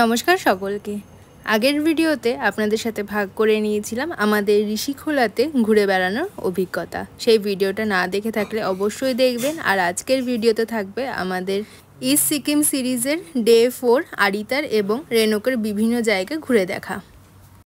নমস্কার সকলকে। আগের ভিডিওতে আপনাদের সাথে ভাগ করে নিয়েছিলাম আমাদের ঋষিখোলাতে ঘুরে বেড়ানোর অভিজ্ঞতা। সেই ভিডিওটা না দেখে থাকলে অবশ্যই দেখবেন। আর আজকের ভিডিওতে থাকবে আমাদের ইস্ট সিকিম সিরিজের ডে 4 আরিতার এবং রেনোকের বিভিন্ন জায়গা ঘুরে দেখা।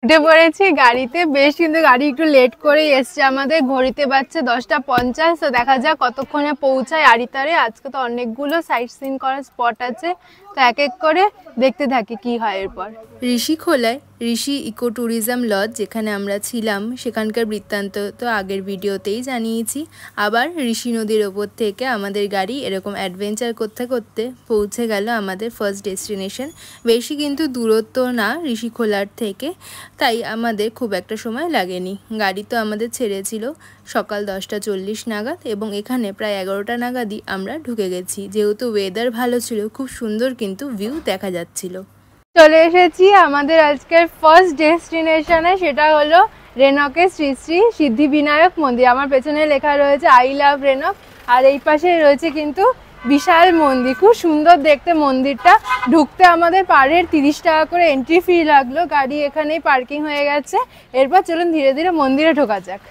উঠে পড়েছি গাড়িতে, বেশ কিন্তু গাড়ি একটু লেট করে এসছে, আমাদের ঘড়িতে বাজছে 10:50। তো দেখা যাক কতক্ষণে পৌঁছায় আরিতারে। আজকে তো অনেকগুলো সাইট সিন করার স্পট আছে, তো এক এক করে দেখতে থাকি কি হয় এরপর। ঋষিখোলায় ঋষি ইকো ট্যুরিজম লজ যেখানে আমরা ছিলাম সেখানকার বৃত্তান্ত তো আগের ভিডিওতেই জানিয়েছি। আবার ঋষি নদীর ওপর থেকে আমাদের গাড়ি এরকম অ্যাডভেঞ্চার করতে করতে পৌঁছে গেল আমাদের ফার্স্ট ডেস্টিনেশন। বেশি কিন্তু দূরত্ব না ঋষিখোলার থেকে, তাই আমাদের খুব একটা সময় লাগেনি। গাড়ি তো আমাদের ছেড়েছিল সকাল 10:40 নাগাদ এবং এখানে প্রায় 11টা নাগাদই আমরা ঢুকে গেছি। যেহেতু ওয়েদার ভালো ছিল, খুব সুন্দর কিন্তু ভিউ দেখা যাচ্ছিল। চলে এসেছি আমাদের আজকের ফার্স্ট ডেস্টিনেশনে, সেটা হলো রেনকের শ্রী শ্রী সিদ্ধিবিনায়ক মন্দির। আমার পেছনে লেখা রয়েছে আই লাভ রেনক, আর এই পাশে রয়েছে কিন্তু বিশাল মন্দির। খুব সুন্দর দেখতে মন্দিরটা। ঢুকতে আমাদের পার হেড 30 টাকা করে এন্ট্রি ফি লাগলো। গাড়ি এখানেই পার্কিং হয়ে গেছে। এরপর চলুন ধীরে ধীরে মন্দিরে ঢোকা যাক।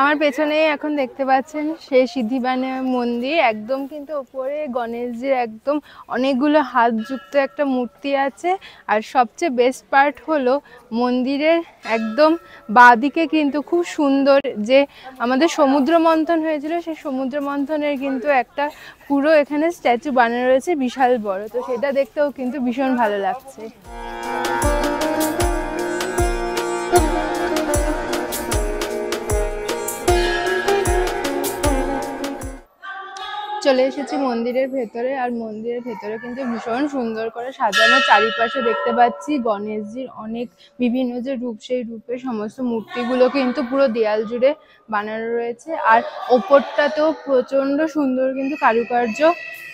আমার পেছনে এখন দেখতে পাচ্ছেন সেই সিদ্ধিবিনায়ক মন্দির। একদম কিন্তু উপরে গণেশজির একদম অনেকগুলো হাত যুক্ত একটা মূর্তি আছে। আর সবচেয়ে বেস্ট পার্ট হলো মন্দিরের একদম বাঁদিকে কিন্তু খুব সুন্দর যে আমাদের সমুদ্র মন্থন হয়েছিল, সেই সমুদ্র মন্থনের কিন্তু একটা পুরো এখানে স্ট্যাচু বানানো রয়েছে বিশাল বড়। তো সেটা দেখতেও কিন্তু ভীষণ ভালো লাগছে। চলে এসেছি মন্দিরের ভেতরে, আর মন্দিরের ভেতরে কিন্তু ভীষণ সুন্দর করে সাজানো। চারিপাশে দেখতে পাচ্ছি গণেশজির অনেক বিভিন্ন যে রূপ, সেই রূপের সমস্ত মূর্তিগুলো কিন্তু পুরো দেয়াল জুড়ে বানানো রয়েছে। আর ওপরটাতেও প্রচণ্ড সুন্দর কিন্তু কারুকার্য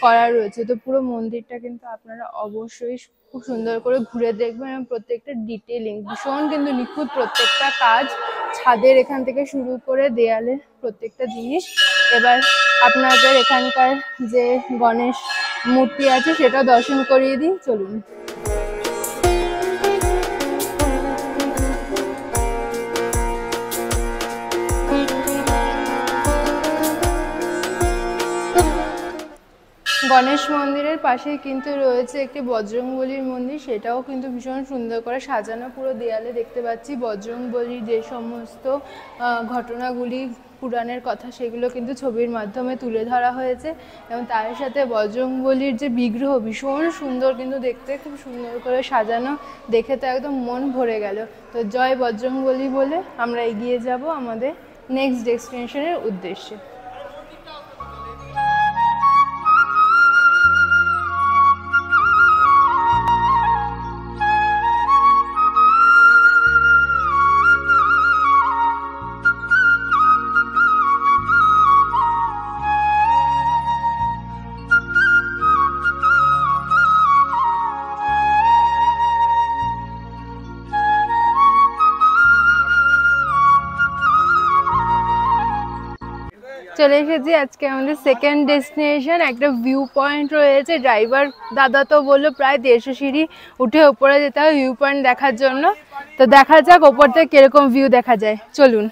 করা রয়েছে। তো পুরো মন্দিরটা কিন্তু আপনারা অবশ্যই খুব সুন্দর করে ঘুরে দেখবেন এবং প্রত্যেকটা ডিটেলিং ভীষণ কিন্তু নিখুঁত, প্রত্যেকটা কাজ ছাদের এখান থেকে শুরু করে দেয়ালের প্রত্যেকটা জিনিস। এবার আপনাদের এখানকার যে গণেশ মূর্তি আছে সেটা দর্শন করিয়ে দিই, চলুন। গণেশ মন্দিরের পাশেই কিন্তু রয়েছে একটি বজরংবলীর মন্দির, সেটাও কিন্তু ভীষণ সুন্দর করে সাজানো। পুরো দেয়ালে দেখতে পাচ্ছি বজরংবলীর যে সমস্ত ঘটনাগুলি, পুরাণের কথা, সেগুলো কিন্তু ছবির মাধ্যমে তুলে ধরা হয়েছে। এবং তার সাথে বজরংবলীর যে বিগ্রহ ভীষণ সুন্দর কিন্তু দেখতে, খুব সুন্দর করে সাজানো, দেখে তো একদম মন ভরে গেল। তো জয় বজরংবলী বলে আমরা এগিয়ে যাব আমাদের নেক্সট ডেস্টিনেশনের উদ্দেশ্যে। চলে এসেছি আজকে আমাদের সেকেন্ড ডেস্টিনেশন। একটা ভিউ পয়েন্ট রয়েছে। ড্রাইভার দাদা তো বললো প্রায় 150 সিঁড়ি উঠে উপরে যেতে হবে ভিউ পয়েন্ট দেখার জন্য। তো দেখা যাক ওপর থেকে কিরকম ভিউ দেখা যায়, চলুন।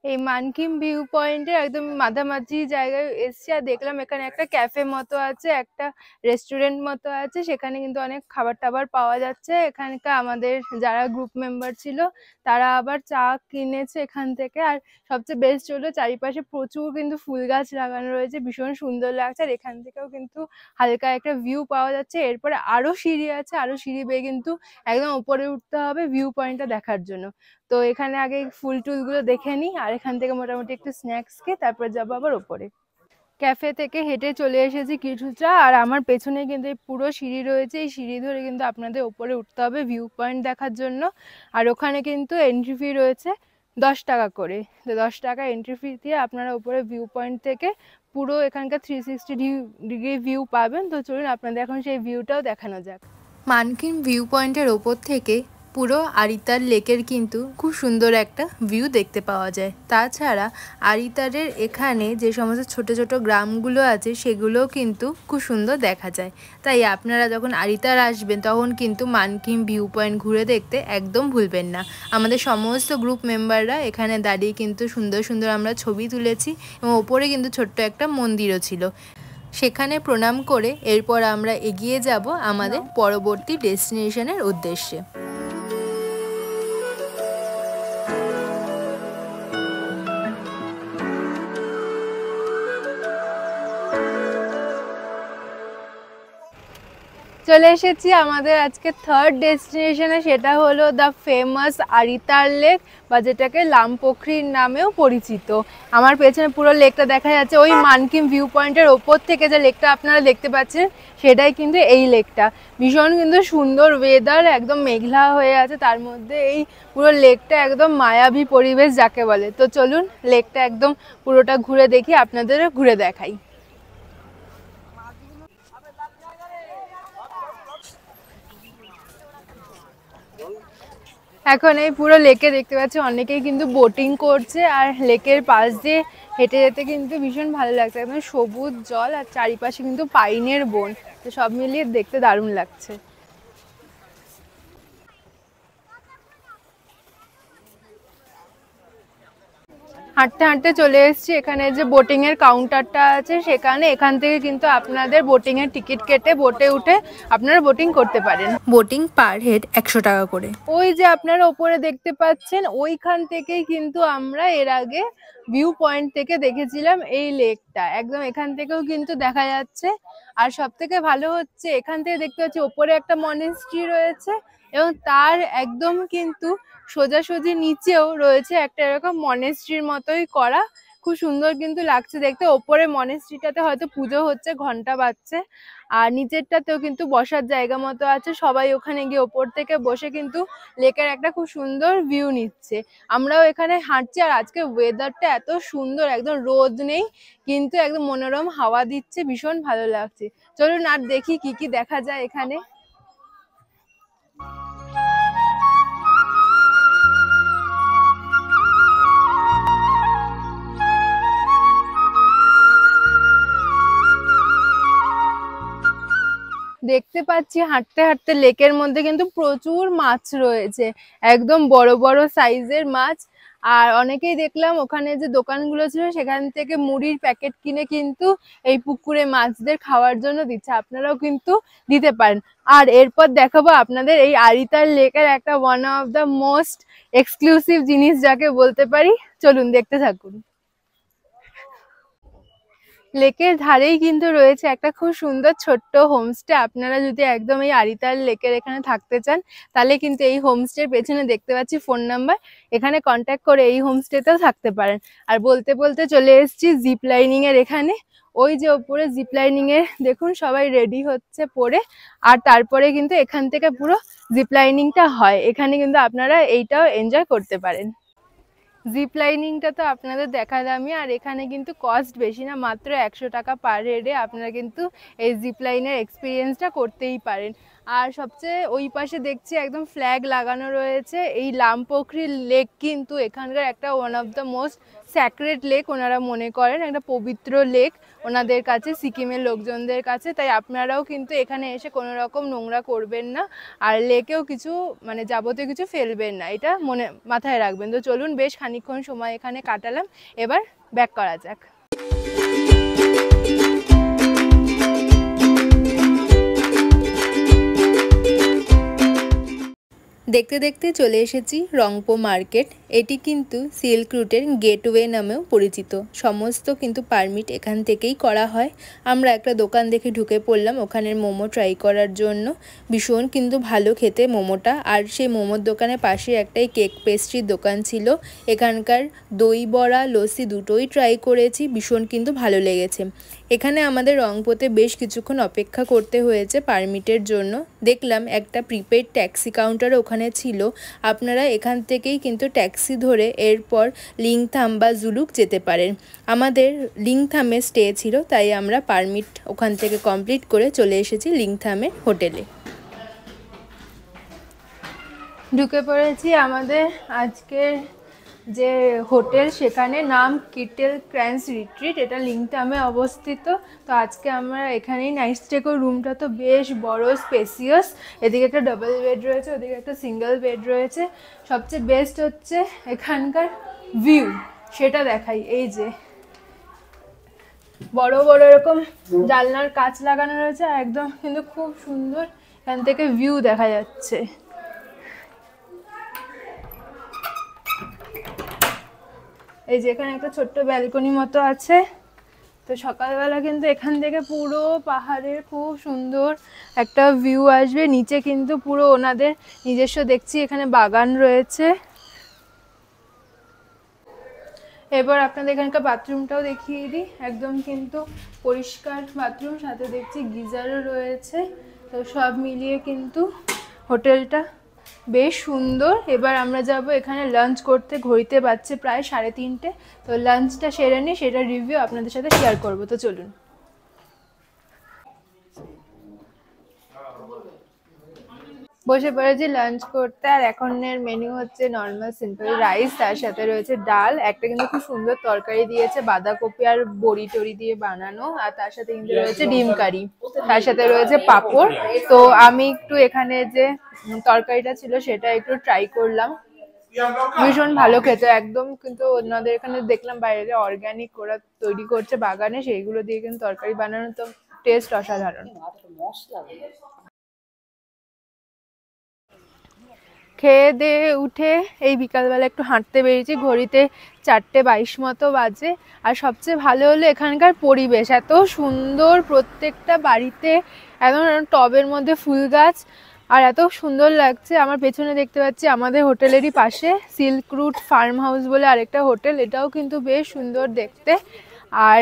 এই মানকিন ভিউ পয়েন্টের একদম মাঝামাঝি জায়গায় এসছি, আর দেখলাম এখানে একটা ক্যাফে মতো আছে, একটা রেস্টুরেন্ট মতো আছে। সেখানে কিন্তু অনেক খাবার টাবার পাওয়া যাচ্ছে। এখানকার আমাদের যারা গ্রুপ মেম্বার ছিল তারা আবার চা কিনেছে এখান থেকে। আর সবচেয়ে বেস্ট হলো চারিপাশে প্রচুর কিন্তু ফুল গাছ লাগানো রয়েছে, ভীষণ সুন্দর লাগছে। আর এখান থেকেও কিন্তু হালকা একটা ভিউ পাওয়া যাচ্ছে। এরপরে আরো সিঁড়ি আছে, আরো সিঁড়ি বেয়ে কিন্তু একদম উপরে উঠতে হবে ভিউ পয়েন্টটা দেখার জন্য। তো এখানে আগে ফুল টুলগুলো দেখে নিই, আর এখান থেকে মোটামুটি একটু স্ন্যাক্স খেয়ে তারপর যাবো আবার ওপরে। ক্যাফে থেকে হেঁটে চলে এসেছি কিছুটা, আর আমার পেছনে কিন্তু পুরো সিঁড়ি রয়েছে। এই সিঁড়ি ধরে কিন্তু আপনাদের ওপরে উঠতে হবে ভিউ পয়েন্ট দেখার জন্য। আর ওখানে কিন্তু এন্ট্রি ফি রয়েছে 10 টাকা করে। তো 10 টাকা এন্ট্রি ফি দিয়ে আপনারা উপরে ভিউ পয়েন্ট থেকে পুরো এখানকার 360 ডিগ্রি ভিউ পাবেন। তো চলুন আপনাদের এখন সেই ভিউটাও দেখানো যাক। মানকিন ভিউ পয়েন্টের ওপর থেকে পুরো আরিতার লেকের কিন্তু খুব সুন্দর একটা ভিউ দেখতে পাওয়া যায়। তাছাড়া আরিতারের এখানে যে সমস্ত ছোট ছোট গ্রামগুলো আছে সেগুলোও কিন্তু খুব সুন্দর দেখা যায়। তাই আপনারা যখন আরিতার আসবেন তখন কিন্তু মানকিন ভিউ পয়েন্ট ঘুরে দেখতে একদম ভুলবেন না। আমাদের সমস্ত গ্রুপ মেম্বাররা এখানে দাঁড়িয়ে কিন্তু সুন্দর সুন্দর আমরা ছবি তুলেছি এবং ওপরে কিন্তু ছোট্ট একটা মন্দিরও ছিল। সেখানে প্রণাম করে এরপর আমরা এগিয়ে যাব আমাদের পরবর্তী ডেস্টিনেশনের উদ্দেশ্যে। চলে এসেছি আমাদের আজকে থার্ড ডেস্টিনেশনে, সেটা হলো দ্য ফেমাস আরিতার লেক, বা যেটাকে লামপোখরির নামেও পরিচিত। আমার পেছনে পুরো লেকটা দেখা যাচ্ছে। ওই মানকিন ভিউ পয়েন্টের ওপর থেকে যে লেকটা আপনারা দেখতে পাচ্ছেন সেটাই কিন্তু এই লেকটা। ভীষণ কিন্তু সুন্দর ওয়েদার, একদম মেঘলা হয়ে আছে, তার মধ্যে এই পুরো লেকটা একদম মায়াবী পরিবেশ যাকে বলে। তো চলুন লেকটা একদম পুরোটা ঘুরে দেখি, আপনাদেরও ঘুরে দেখাই। এখন এই পুরো লেকে দেখতে পাচ্ছি অনেকেই কিন্তু বোটিং করছে, আর লেকের পাশ দিয়ে হেঁটে যেতে কিন্তু ভীষণ ভালো লাগছে। একদম সবুজ জল আর চারিপাশে কিন্তু পাইনের বন, তো সব মিলিয়ে দেখতে দারুণ লাগছে। হাঁটতে হাঁটতে চলে এসেছি এখানে যে বোটিং এর কাউন্টারটা আছে সেখানে। এখান থেকে কিন্তু আপনাদের বোটিং এর টিকিট কেটে বোটে উঠে আপনারা বোটিং করতে পারেন। বোটিং পার হেড 100 টাকা করে। ওই যে আপনারা উপরে দেখতে পাচ্ছেন ওইখান থেকেই কিন্তু আমরা এর আগে ভিউ পয়েন্ট থেকে দেখেছিলাম এই লেকটা। একদম এখান থেকেও কিন্তু দেখা যাচ্ছে। আর সব থেকে ভালো হচ্ছে এখান থেকে দেখতে পাচ্ছি ওপরে একটা মনেস্ট্রি রয়েছে এবং তার একদম কিন্তু সোজাসুজি নিচেও রয়েছে একটা এরকম মনেস্ট্রির মতোই করা। খুব সুন্দর কিন্তু লাগছে দেখতে। ওপরে মনেস্ট্রিটাতে হয়তো পুজো হচ্ছে, ঘন্টা বাজছে। আর নিচেরটাতেও কিন্তু বসার জায়গা মতো আছে, সবাই ওখানে গিয়ে ওপর থেকে বসে কিন্তু লেকের একটা খুব সুন্দর ভিউ নিচ্ছে। আমরাও এখানে হাঁটছি, আর আজকে ওয়েদারটা এত সুন্দর, একদম রোদ নেই কিন্তু একদম মনোরম হাওয়া দিচ্ছে, ভীষণ ভালো লাগছে। চলুন আর দেখি কি কি দেখা যায় এখানে। দেখতে পাচ্ছি হাঁটতে হাঁটতে লেকের মধ্যে কিন্তু প্রচুর মাছ রয়েছে, একদম বড় বড় সাইজের মাছ। আর অনেকেই দেখলাম ওখানে যে দোকানগুলো ছিল সেখান থেকে মুড়ির প্যাকেট কিনে কিন্তু এই পুকুরে মাছদের খাওয়ার জন্য দিচ্ছে, আপনারাও কিন্তু দিতে পারেন। আর এরপর দেখাবো আপনাদের এই আরিতার লেকের একটা one of the most exclusive জিনিস যাকে বলতে পারি। চলুন দেখতে থাকুন। লেকের ধারেই কিন্তু রয়েছে একটা খুব সুন্দর ছোট্ট হোমস্টে। আপনারা যদি একদম এই আরিতার লেকের এখানে থাকতে চান তাহলে কিন্তু এই হোমস্টের পেছনে দেখতে পাচ্ছি ফোন নাম্বার, এখানে কন্ট্যাক্ট করে এই হোমস্টেতেও থাকতে পারেন। আর বলতে বলতে চলে এসেছি জিপ লাইনিং এর এখানে। ওই যে ওপরে জিপ লাইনিং এর দেখুন সবাই রেডি হচ্ছে পরে, আর তারপরে কিন্তু এখান থেকে পুরো জিপ লাইনিংটা হয়। এখানে কিন্তু আপনারা এইটাও এনজয় করতে পারেন। জিপ লাইনিংটা তো আপনাদের দেখালামই, আর এখানে কিন্তু কস্ট বেশি না, মাত্র 100 টাকা পার হেডে আপনারা কিন্তু এই জিপ লাইনের এক্সপিরিয়েন্সটা করতেই পারেন। আর সবচেয়ে ওই পাশে দেখছি একদম ফ্ল্যাগ লাগানো রয়েছে। এই লামপোখরি লেক কিন্তু এখানকার একটা one of the most sacred lake ওনারা মনে করেন, একটা পবিত্র লেক ওনাদের কাছে, সিকিমের লোকজনদের কাছে। তাই আপনারাও কিন্তু এখানে এসে কোনো রকম নোংরা করবেন না, আর লেকেও কিছু মানে যাবতীয় কিছু ফেলবেন না, এটা মাথায় রাখবেন। তো চলুন বেশ খানিকক্ষণ সময় এখানে কাটালাম, এবার ব্যাক করা যাক। দেখতে দেখতে চলে এসেছি রংপো মার্কেট। এটি কিন্তু সিল্ক রুটের গেটওয়ে নামেও পরিচিত। সমস্ত কিন্তু পারমিট এখান থেকেই করা হয়। আমরা একটা দোকান দেখে ঢুকে পড়লাম ওখানের মোমো ট্রাই করার জন্য। ভীষণ কিন্তু ভালো খেতে মোমোটা। আর সেই মোমোর দোকানের পাশে একটাই কেক পেস্ট্রির দোকান ছিল। এখানকার দই বড়া লস্যি দুটোই ট্রাই করেছি, ভীষণ কিন্তু ভালো লেগেছে। এখানে আমাদের রংপোতে বেশ কিছুক্ষণ অপেক্ষা করতে হয়েছে পারমিটের জন্য। দেখলাম একটা প্রিপেড ট্যাক্সি কাউন্টার ওখানে ছিল, আপনারা এখান থেকেই কিন্তু ট্যাক্সি ধরে এরপর লিংথাম বা জুলুক যেতে পারেন। আমাদের লিংথামে স্টে ছিল, তাই আমরা পারমিট ওখান থেকে কমপ্লিট করে চলে এসেছি লিংথামের হোটেলে। ঢুকে পড়েছি আমাদের আজকের যে হোটেল, সেখানে নাম কিটেল ক্র্যান্স রিট্রিট, এটা লিংটামে অবস্থিত। তো আজকে আমরা এখানেই নাইট স্টে করি। রুমটা তো বেশ বড়, স্পেসিয়াস। এদিকে একটা ডাবল বেড রয়েছে, ওদিকে একটা সিঙ্গেল বেড রয়েছে। সবচেয়ে বেস্ট হচ্ছে এখানকার ভিউ, সেটা দেখাই। এই যে বড় বড় এরকম জানলার কাঁচ লাগানো রয়েছে, একদম কিন্তু খুব সুন্দর এখান থেকে ভিউ দেখা যাচ্ছে। এই যে এখানে একটা ছোট্ট ব্যালকনি মতো আছে। তো সকালবেলা কিন্তু এখান থেকে পুরো পাহাড়ের খুব সুন্দর একটা ভিউ আসবে। নিচে কিন্তু পুরো ওনাদের নিজস্ব দেখছি এখানে বাগান রয়েছে। এবার আপনাদের এখানকার বাথরুমটাও দেখিয়ে দিই। একদম কিন্তু পরিষ্কার বাথরুম, সাথে দেখছি গিজারও রয়েছে। তো সব মিলিয়ে কিন্তু হোটেলটা বেশ সুন্দর। এবার আমরা যাব এখানে লাঞ্চ করতে। ঘড়িতে বাজছে প্রায় 3:30। তো লাঞ্চটা সেরে নিই, সেটা রিভিউ আপনাদের সাথে শেয়ার করব। তো চলুন। বসে পড়েছি লাঞ্চ করতে। আর এখনের মেনু হচ্ছে নর্মাল সিম্পল রাইস, তার সাথে রয়েছে ডাল, একটা কিন্তু খুব সুন্দর তরকারি দিয়েছে বাঁধাকপি আর বড়ি টড়ি দিয়ে বানানো, আর তার সাথে কিন্তু রয়েছে ডিম কারি, তার সাথে রয়েছে পাঁপড়। তো আমি একটু এখানে যে তরকারিটা ছিল সেটা একটু ট্রাই করলাম, ভীষণ ভালো খেতে একদম। কিন্তু ওনাদের এখানে দেখলাম বাইরে অর্গানিক ওরা তৈরি করছে বাগানে, সেইগুলো দিয়ে কিন্তু তরকারি বানানো, তো টেস্ট অসাধারণ। খেয়ে দিয়ে উঠে এই বিকালবেলা একটু হাঁটতে বেরিয়েছি। ঘড়িতে 4:22 মতো বাজে। আর সবচেয়ে ভালো হলো এখানকার পরিবেশ এত সুন্দর, প্রত্যেকটা বাড়িতে একদম টবের মধ্যে ফুল গাছ, আর এত সুন্দর লাগছে। আমার পেছনে দেখতে পাচ্ছি আমাদের হোটেলেরই পাশে সিল্ক রুট ফার্ম হাউস বলে আরেকটা হোটেল, এটাও কিন্তু বেশ সুন্দর দেখতে। আর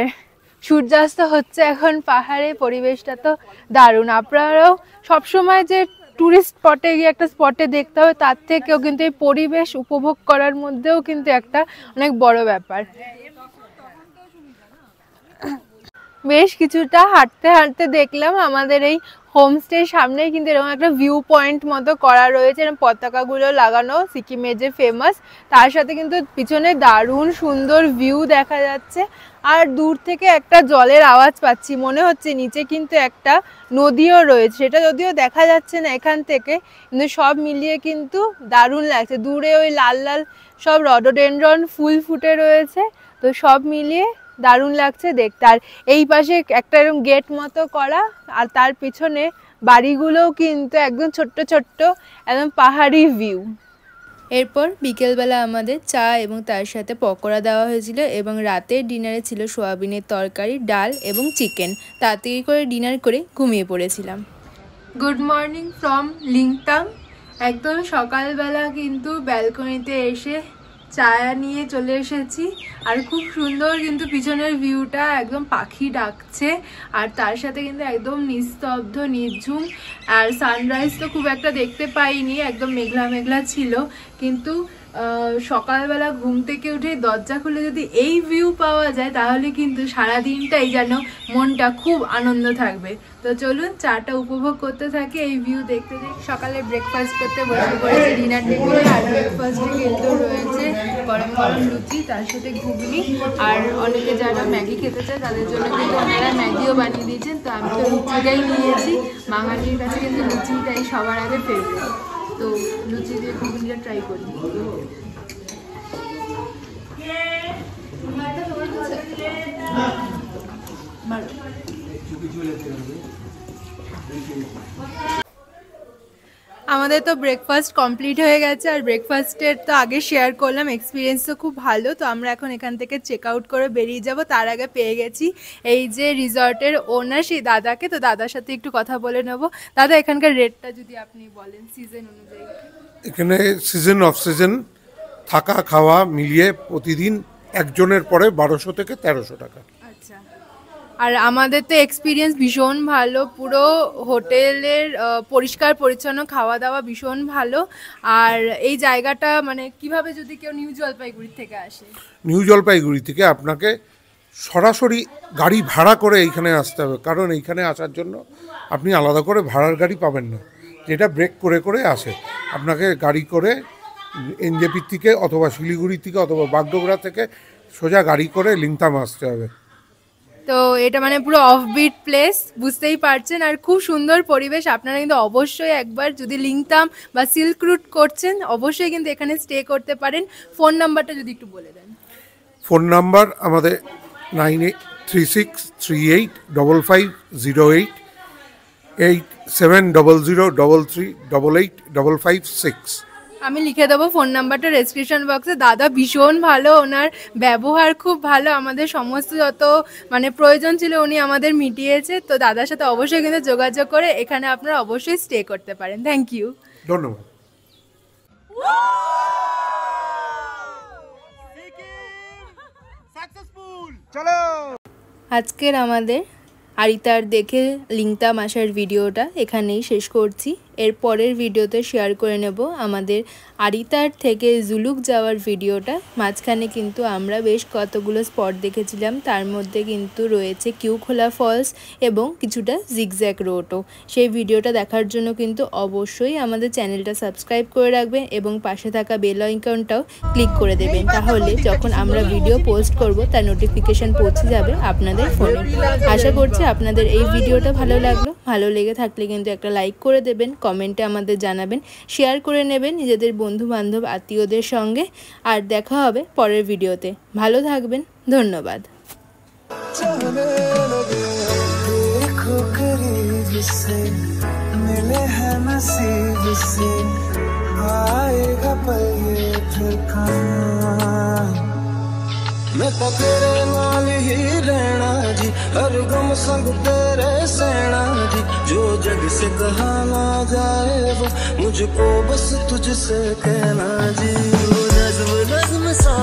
সূর্যাস্ত হচ্ছে এখন পাহাড়ে, পরিবেশটা তো দারুণ। আপনারাও সবসময় যে টুরিস্ট স্পটে গিয়ে একটা স্পটে দেখতে হবে, তার থেকেও কিন্তু এই পরিবেশ উপভোগ করার মধ্যেও কিন্তু একটা অনেক বড় ব্যাপার। বেশ কিছুটা হাঁটতে হাঁটতে দেখলাম আমাদের এই হোমস্টের সামনেই কিন্তু এরকম একটা ভিউ পয়েন্ট মতো করা রয়েছে, এরকম পতাকাগুলো লাগানো, সিকিমের যে ফেমাস, তার সাথে কিন্তু পিছনে দারুণ সুন্দর ভিউ দেখা যাচ্ছে। আর দূর থেকে একটা জলের আওয়াজ পাচ্ছি, মনে হচ্ছে নিচে কিন্তু একটা নদীও রয়েছে, সেটা যদিও দেখা যাচ্ছে না এখান থেকে, কিন্তু সব মিলিয়ে কিন্তু দারুণ লাগছে। দূরে ওই লাল লাল সব রডোডেনড্রন ফুল ফুটে রয়েছে, তো সব মিলিয়ে দারুণ লাগছে দেখতে। আর এই পাশে একটা এরকম গেট মতো করা, আর তার পিছনে বাড়িগুলোও কিন্তু একদম ছোট্ট ছোট্ট, একদম পাহাড়ি ভিউ। এরপর বিকেলবেলা আমাদের চা এবং তার সাথে পকোড়া দেওয়া হয়েছিল, এবং রাতের ডিনারে ছিল সোয়াবিনের তরকারি, ডাল এবং চিকেন। তাড়াতাড়ি করে ডিনার করে ঘুমিয়ে পড়েছিলাম। Good morning from Lingtam. একদম সকালবেলা কিন্তু ব্যালকনিতে এসে চা নিয়ে চলে এসেছি। আর খুব সুন্দর কিন্তু পিছনের ভিউটা, একদম পাখি ডাকছে, আর তার সাথে কিন্তু একদম নিস্তব্ধ নির্ঝুম। আর সানরাইজ তো খুব একটা দেখতে পাইনি, একদম মেঘলা মেঘলা ছিল। কিন্তু সকালবেলা ঘুম থেকে উঠে দরজা খুলে যদি এই ভিউ পাওয়া যায়, তাহলে কিন্তু সারাদিনটাই যেন মনটা খুব আনন্দ থাকবে। তো চলুন চাটা উপভোগ করতে থাকি, এই ভিউ দেখতে দেখতে। সকালে ব্রেকফাস্ট করতে বসে পড়েছি ডিনার টেবিলে। আর ব্রেকফাস্টে কিন্তু রয়েছে গরম গরম লুচি, তার সাথে ঘুগনি, আর অনেকে যারা ম্যাগি খেতে চায় তাদের জন্য কিন্তু ওনারা ম্যাগিও বানিয়ে দিয়েছেন। তো আমি তো লুচিটাই নিয়েছি, বাঙালির কাছে কিন্তু লুচিটাই সবার আগে ফেভারিট। তো লুচি দিয়ে ঘুগনিটা ট্রাই করি। আমাদের তো ব্রেকফাস্ট কমপ্লিট হয়ে গেছে, আর ব্রেকফাস্টের তো আগে শেয়ার করলাম, এক্সপিরিয়েন্স তো খুব ভালো। তো আমরা এখন এখান থেকে চেক আউট করে বেরিয়ে যাব। তার আগে পেয়ে গেছি এই যে রিসর্টের ওনার সেই দাদাকে, তো দাদার সাথে একটু কথা বলে নেব। দাদা, এখানকার রেটটা যদি আপনি বলেন সিজন অনুযায়ী। এখানে সিজন অফ সিজন থাকা খাওয়া মিলিয়ে প্রতিদিন একজনের পরে 1200 থেকে 1300 টাকা। আচ্ছা। আর আমাদের তো এক্সপিরিয়েন্স ভীষণ ভালো, পুরো হোটেলের পরিষ্কার পরিচ্ছন্ন, খাওয়া দাওয়া ভীষণ ভালো। আর এই জায়গাটা মানে কিভাবে যদি কেউ নিউ জলপাইগুড়ি থেকে আসে, নিউ জলপাইগুড়ি থেকে আপনাকে সরাসরি গাড়ি ভাড়া করে এইখানে আসতে হবে, কারণ এইখানে আসার জন্য আপনি আলাদা করে ভাড়ার গাড়ি পাবেন না। যেটা ব্রেক করে করে আসে। আপনাকে গাড়ি করে এনজেপির থেকে অথবা শিলিগুড়ি থেকে অথবা বাগডোগরা থেকে সোজা গাড়ি করে লিংতাম আসতে হবে। তো এটা মানে পুরো অফবিট প্লেস, বুঝতেই পারছেন, আর খুব সুন্দর পরিবেশ। আপনারা কিন্তু অবশ্যই একবার যদি লিংতাম বা সিল্ক রুট করছেন অবশ্যই কিন্তু এখানে স্টে করতে পারেন। ফোন নাম্বারটা যদি একটু বলে দেন। ফোন নাম্বার আমাদের 9836385508, 870033885556। আমি লিখে দেবো ফোন নাম্বারটা ডেসক্রিপশন বক্সে। দাদা ভীষণ ভালো, ওনার ব্যবহার খুব ভালো, আমাদের সমস্ত যত মানে প্রয়োজন ছিল উনি আমাদের মিটিয়েছে। তো দাদার সাথে অবশ্যই কিন্তু যোগাযোগ করে এখানে আপনারা অবশ্যই স্টে করতে পারেন। থ্যাংক ইউ, ধন্যবাদ। আজকের আমাদের আরিতার দেখে লিংতাম আসার ভিডিওটা এখানেই শেষ করছি। এর পরের ভিডিওতে শেয়ার করে নেব আমাদের আরিতার থেকে জুলুক যাওয়ার ভিডিওটা। মাঝখানে কিন্তু আমরা বেশ কতগুলো স্পট দেখেছিলাম, তার মধ্যে কিন্তু রয়েছে কিউখোলা ফলস এবং কিছুটা জিগজ্যাগ রোডও। সেই ভিডিওটা দেখার জন্য কিন্তু অবশ্যই আমাদের চ্যানেলটা সাবস্ক্রাইব করে রাখবেন এবং পাশে থাকা বেল আইকনটাও ক্লিক করে দেবেন, তাহলে যখন আমরা ভিডিও পোস্ট করব তার নোটিফিকেশন পৌঁছে যাবে আপনাদের ফোনে। আশা করছি আপনাদের এই ভিডিওটা ভালো লাগলো। ভালো লেগে থাকলে কিন্তু একটা লাইক করে দেবেন, কমেন্টে আমাদের জানাবেন, শেয়ার করে নেবেন নিজেদের বন্ধু বান্ধব আত্মীয়দের সঙ্গে। আর দেখা হবে পরের ভিডিওতে। ভালো থাকবেন, ধন্যবাদ। मैं तो तेरे नाल ही रहना जी, हर गम संग तेरे सहना जी। जो जग से कहा ना जाए वो मुझको बस तुझसे कहना जी। वो नज़्म नज़्म सा